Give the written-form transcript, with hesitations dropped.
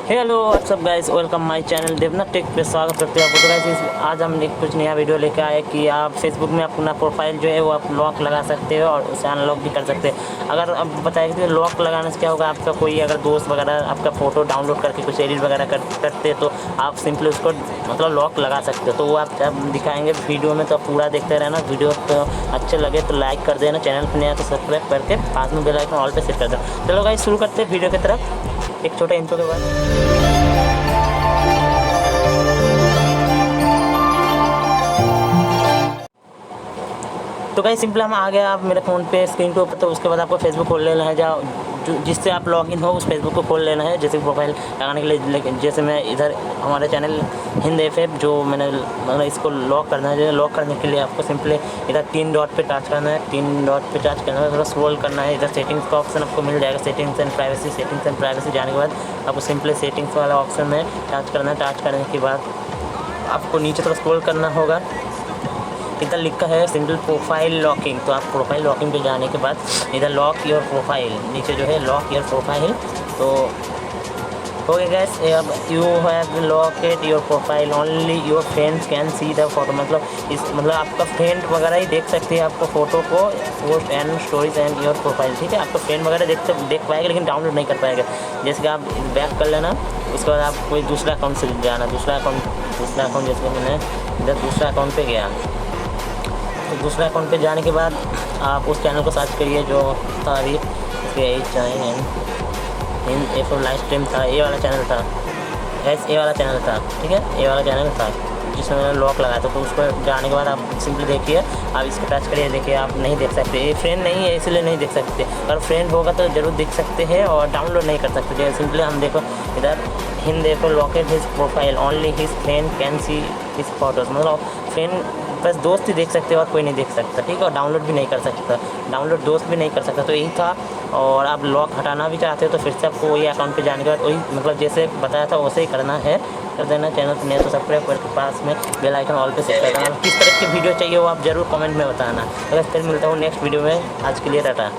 Hello what's up guys, welcome my channel Devnath tech पे स्वागत करते हैं आपको। तो गाइस आज हम एक कुछ नया वीडियो लेकर आए कि आप फेसबुक में अपना प्रोफाइल जो है वो आप लॉक लगा सकते हो और उसे अनलॉक भी कर सकते हैं। अगर अब बताया कि लॉक लगाने से क्या होगा, आपका कोई अगर दोस्त वगैरह आपका फ़ोटो डाउनलोड करके कुछ एडिट वगैरह करते तो आप सिंपली उसको मतलब लॉक लगा सकते हो। तो वो आप जब दिखाएंगे वीडियो में तो पूरा देखते रहना। वीडियो तो अच्छे लगे तो लाइक कर देना, चैनल पर नया तो सब्सक्राइब करके पास में बेल आइकन ऑल पे सेट कर देना। चलो गाइस शुरू करते हैं वीडियो की तरफ एक छोटा इंट्रो के बाद। तो गाइस सिंपल हम आ गए आप मेरे फ़ोन पे स्क्रीन के ऊपर। तो उसके बाद आपको फेसबुक खोल लेना है, जिससे आप लॉगिन हो उस फेसबुक को खोल लेना है जैसे प्रोफाइल लगाने के लिए। लेकिन जैसे मैं इधर हमारे चैनल हिंद एफएम जो मैंने मतलब इसको लॉक करना है। लॉक करने के लिए आपको सिंपली इधर 3 डॉट पे टच करना है। 3 डॉट पे टच करना है, थोड़ा स्क्रॉल करना है। इधर सेटिंग्स का ऑप्शन आपको मिल जाएगा, सेटिंग्स एंड प्राइवेसी जाने के बाद आपको सिंपली सेटिंग्स वाला ऑप्शन में टच करना है। टच करने के बाद आपको नीचे थोड़ा स्क्रॉल करना होगा, इधर लिखा है सिंगल प्रोफाइल लॉकिंग। तो आप प्रोफाइल लॉकिंग पे जाने के बाद इधर लॉक योर प्रोफाइल, नीचे जो है लॉक योर प्रोफाइल। तो हो गया गैस, अब you have locked your profile, only your friends can see the photo. मतलब आपका फ्रेंड वगैरह ही देख सकते हैं आपको फ़ोटो को, post and stories and your profile. ठीक है, आपका फ्रेंड वगैरह देख पाएगा लेकिन डाउनलोड नहीं कर पाएगा। जैसे कि आप बैक कर लेना, उसके बाद आप कोई दूसरा अकाउंट से जाना। दूसरा अकाउंट जैसे मैंने इधर दूसरा अकाउंट पर गया। तो दूसरा अकाउंट पे जाने के बाद आप उस चैनल को सर्च करिए जो था अभी चैनल लाइव स्ट्रीम था, ये वाला चैनल था, ए वाला चैनल था। ठीक है, ए वाला चैनल था जिसमें मैंने लॉक लगाया था। तो उसको जाने के बाद आप सिंपली देखिए, आप इसको टच करिए, देखिए आप नहीं देख सकते, ये फ्रेंड नहीं है इसलिए नहीं देख सकते। अगर फ्रेंड होगा तो ज़रूर देख सकते हैं और डाउनलोड नहीं कर सकते। जैसे सिंपली हम देखो इधर Hind A4 locked his profile, only his friend can see his photos. मतलब फ्रेंड बस दोस्त ही देख सकते हो और कोई नहीं देख सकता। ठीक है, और डाउनलोड भी नहीं कर सकता, डाउनलोड दोस्त भी नहीं कर सकता। तो यही था। और आप लॉक हटाना भी चाहते हो तो फिर से आपको वही अकाउंट पे जाने के बाद वही मतलब जैसे बताया था वैसे ही करना है, कर देना। चैनल पर नया तो सब्सक्राइब करके पास में बेल आइकन ऑल पे सेट कर देना। किस तरह की वीडियो चाहिए वो आप ज़रूर कमेंट में बताना। अगर फिर मिलता हूँ नेक्स्ट वीडियो में, आज के लिए टाटा।